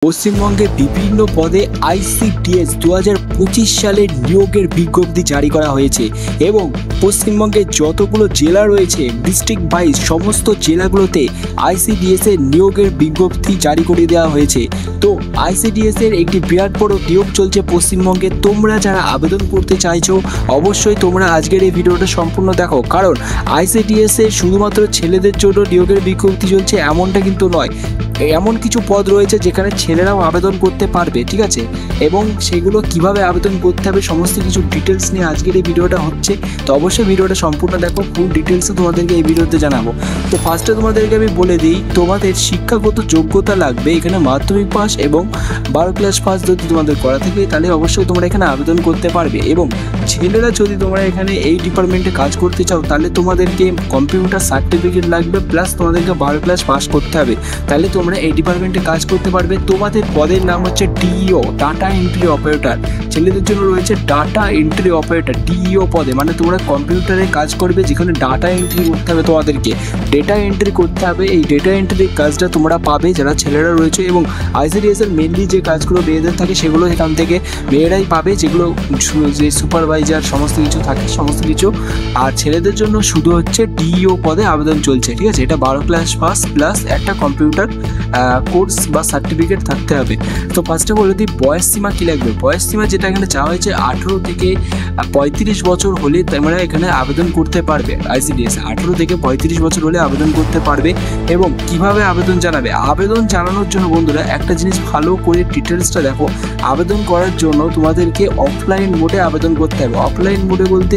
পশ্চিমবঙ্গে বিভিন্ন পদে আইসিডিএস 2025 সালের নিয়োগের বিজ্ঞপ্তি জারি করা হয়েছে এবং পশ্চিমবঙ্গে যতগুলো জেলা রয়েছে ডিস্ট্রিক্ট ওয়াইজ সমস্ত জেলাগুলোতে আইসিডিএস এর নিয়োগের বিজ্ঞপ্তি জারি করে দেওয়া হয়েছে। তো আইসিডিএস এর একটি বিরাট বড় নিয়োগ চলছে পশ্চিমবঙ্গে। তোমরা যারা আবেদন করতে চাইছো অবশ্যই তোমরা আজকের এই ভিডিওটা সম্পূর্ণ দেখো, কারণ আইসিডিএস এ শুধুমাত্র ছেলেদের জন্য নিয়োগের বিজ্ঞপ্তি চলছে এমনটা কিন্তু নয়। এমন কিছু পদ রয়েছে যেখানে ছেলেরাও আবেদন করতে পারবে, ঠিক আছে, এবং সেগুলো কিভাবে আবেদন করতে হবে সমস্ত কিছু ডিটেলস নিয়ে আজকের এই ভিডিওটা হচ্ছে। তো অবশ্যই ভিডিওটা সম্পূর্ণ দেখো, ফুল ডিটেলসে তোমাদেরকে এই ভিডিওতে জানাবো। তো ফার্স্টে তোমাদেরকে আমি বলে দিই, তোমাদের শিক্ষাগত যোগ্যতা লাগবে এখানে মাধ্যমিক পাস এবং 12 ক্লাস পাস যদি তোমাদের করা থাকে তাহলে অবশ্যই তোমরা এখানে আবেদন করতে পারবে। এবং ছেলেরা যদি তোমরা এখানে এই ডিপার্টমেন্টে কাজ করতে চাও তাহলে তোমাদেরকে কম্পিউটার সার্টিফিকেট লাগবে, প্লাস তোমাদেরকে 12 ক্লাস পাস করতে হবে, তাহলে তোমরা এই ডিপার্টমেন্টে কাজ করতে পারবে। তোমাদের পদের নাম হচ্ছে ডিইও, ডাটা এন্ট্রি অপারেটর। ছেলেদের জন্য রয়েছে ডাটা এন্ট্রি অপারেটর ডিইও পদে, মানে তোমরা কম্পিউটারে কাজ করবে যেখানে ডাটা এন্ট্রি করতে হবে, তোমাদেরকে ডেটা এন্ট্রি করতে হবে। এই ডেটা এন্ট্রির কাজটা তোমরা পাবে যারা ছেলেরা রয়েছে, এবং আইসিডিএস এর মেনলি যে কাজগুলো মেয়েদের থাকে সেগুলো এখান থেকে মেয়েরাই পাবে, যেগুলো যে সুপারভাইজার সমস্ত কিছু থাকে সমস্ত কিছু। আর ছেলেদের জন্য শুধু হচ্ছে ডিইও পদে আবেদন চলছে, ঠিক আছে। এটা 12 ক্লাস পাস প্লাস একটা কম্পিউটার কোর্স বা সার্টিফিকেট থাকতে হবে। তো ফার্স্টে বলে দিই বয়স সীমা কী লাগবে। বয়স সীমা যেটা এখানে চাওয়া হয়েছে 18 থেকে 35 বছর হলে তোমরা এখানে আবেদন করতে পারবে। আইসিডিএস 18 থেকে 35 বছর হলে আবেদন করতে পারবে। এবং কিভাবে আবেদন জানাবে, আবেদন জানানোর জন্য বন্ধুরা একটা জিনিস ভালো করে ডিটেলসটা দেখো। আবেদন করার জন্য তোমাদেরকে অফলাইন মোডে আবেদন করতে হবে। অফলাইন মোডে বলতে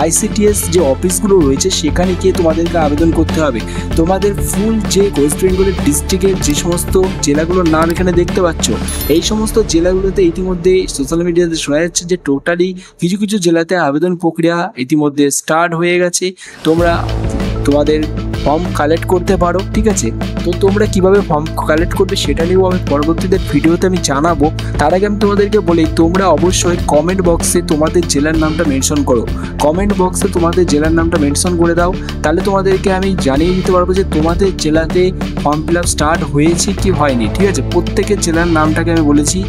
আইসিডিএস যে অফিসগুলো রয়েছে সেখানে গিয়ে তোমাদেরকে আবেদন করতে হবে। তোমাদের ফুল যে ওয়েস্ট বেঙ্গলের ডিস্ট্রিক্টের যে সমস্ত জেলাগুলোর নাম এখানে দেখতে পাচ্ছ, এই সমস্ত জেলাগুলোতে ইতিমধ্যে সোশ্যাল মিডিয়াতে শোনা যাচ্ছে যে টোটালি কিছু কিছু জেলাতে আবেদন প্রক্রিয়া ইতিমধ্যে স্টার্ট হয়ে গেছে। তোমরা তোমাদের ফর্ম কালেক্ট করতে পারো, ঠিক আছে। তো তোমরা কিভাবে ফর্ম কালেক্ট করবে সেটা নিয়েও আমি পরবর্তীতে ভিডিওতে আমি জানাবো। তার আগে আমি তোমাদেরকে বলি, তোমরা অবশ্যই কমেন্ট বক্সে তোমাদের জেলার নামটা মেনশন করো। কমেন্ট বক্সে তোমাদের জেলার নামটা মেনশন করে দাও, তাহলে তোমাদেরকে আমি জানিয়ে দিতে পারবো যে তোমাদের জেলাতে ফর্ম ফিল আপ স্টার্ট হয়েছে কি হয়নি, ঠিক আছে। প্রত্যেকের জেলার নামটাকে আমি বলেছি,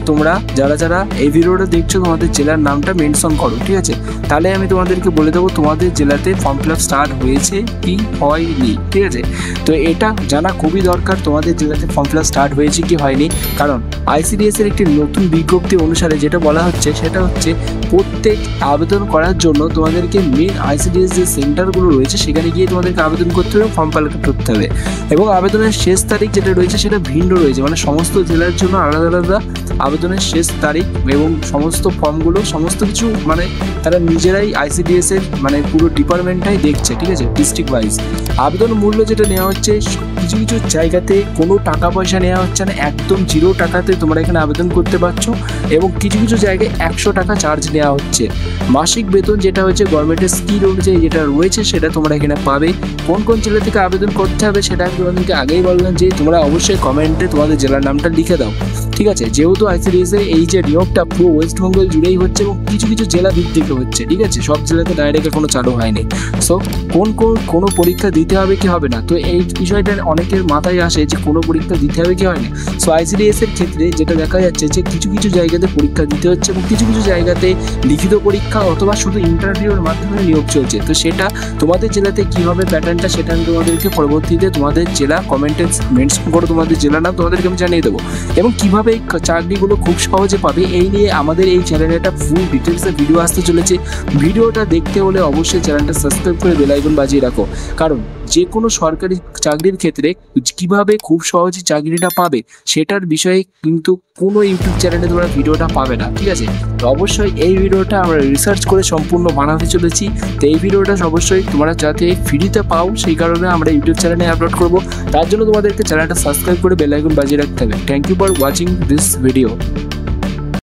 তোমরা যারা যারা এই ভিডিওটা দেখছো তোমাদের জেলার নামটা মেনশন করো, ঠিক আছে। তাহলে আমি তোমাদেরকে বলে দেবো তোমাদের জেলাতে ফর্ম ফিল আপ স্টার্ট হয়েছে কি হয়নি, ঠিক আছে। তো এটা জানা খুবই দরকার তোমাদের জেলাতে ফর্ম ফিল আপ স্টার্ট হয়েছে কি হয়নি, কারণ আইসিডিএস এর একটি নতুন বিজ্ঞপ্তি অনুসারে যেটা বলা হচ্ছে সেটা হচ্ছে প্রত্যেক আবেদন করার জন্য তোমাদেরকে মেন আইসিডিএস যে সেন্টারগুলো রয়েছে সেখানে গিয়ে তোমাদেরকে আবেদন করতে হবে, ফর্ম কালেক্ট করতে হবে। এবং আবেদনের শেষ তারিখ যেটা রয়েছে সেটা ভিন্ন রয়েছে, মানে সমস্ত জেলার জন্য আলাদা আলাদা আবেদনের শেষ তারিখ এবং সমস্ত ফর্মগুলো সমস্ত কিছু মানে তারা নিজেরাই আইসিডিএস এর মানে পুরো ডিপার্টমেন্টটাই দেখছে, ঠিক আছে, ডিস্ট্রিক্ট ওয়াইজ। আবেদন মূল্য যেটা নেওয়া হচ্ছে কিছু কিছু জায়গাতে কোনো টাকা পয়সা নেওয়া হচ্ছে না, একদম 0 টাকাতে তোমরা এখানে আবেদন করতে পারছো। এবং কিছু কিছু জায়গায় 100 টাকা চার্জ নেওয়া হচ্ছে। মাসিক বেতন যেটা হচ্ছে গভর্নমেন্টের স্কিল অনুযায়ী যেটা রয়েছে সেটা তোমরা এখানে পাবে। কোন কোন জেলা থেকে আবেদন করতে হবে সেটা আমি তোমাদেরকে আগেই বললাম যে তোমরা অবশ্যই কমেন্টে তোমাদের জেলার নামটা লিখে দাও, ঠিক আছে। যেহেতু আইসিডিএস এর এই যে নিয়োগটা পুরো ওয়েস্ট বেঙ্গল জুড়েই হচ্ছে এবং কিছু কিছু জেলা দিক থেকে হচ্ছে, ঠিক আছে, সব জেলাতে ডাইরেক্ট এখনো চালু হয়নি। সো কোনো পরীক্ষা দিতে হবে কি হবে না, তো এই বিষয়টা অনেকের মাথায় আসে যে কোনো পরীক্ষা দিতে হবে কি হয় না। সো আইসিডিএস এর ক্ষেত্রে যেটা দেখা যাচ্ছে যে কিছু কিছু জায়গাতে পরীক্ষা দিতে হচ্ছে এবং কিছু কিছু জায়গাতে লিখিত পরীক্ষা অথবা শুধু ইন্টারভিউর মাধ্যমে নিয়োগ চলছে। তো সেটা তোমাদের জেলাতে কী হবে প্যাটার্নটা সেটা আমি তোমাদেরকে পরবর্তীতে তোমাদের জেলা কমেন্টে মেনশন করে তোমাদের জেলা নাম তোমাদেরকে আমি জানিয়ে দেবো। এবং কীভাবে এই চাকরিগুলো খুব সহজে পাবে এই নিয়ে আমাদের এই চ্যানেলে একটা ফুল ডিটেলসে ভিডিও আসতে চলেছে। ভিডিওটা দেখতে হলে অবশ্যই চ্যানেলটা সাবস্ক্রাইব করে বেল আইকন বাজিয়ে রাখো, কারণ যে কোনো সরকারি চাকরির ক্ষেত্রে কিভাবে খুব সহজে চাকরিটা পাবে সেটার বিষয়ে কিন্তু কোনো ইউটিউব চ্যানেলে তোমরা ভিডিওটা পাবে না, ঠিক আছে। তো অবশ্যই এই ভিডিওটা আমরা রিসার্চ করে সম্পূর্ণ বানাতে চলেছি। তো এই ভিডিওটা অবশ্যই তোমরা যাতে ফ্রিতে পাও সেই কারণে আমরা ইউটিউব চ্যানেলে আপলোড করব। তার জন্য তোমাদেরকে চ্যানেলটা সাবস্ক্রাইব করে বেল আইকন বাজিয়ে রাখতে হবে। Thank you for watching this video.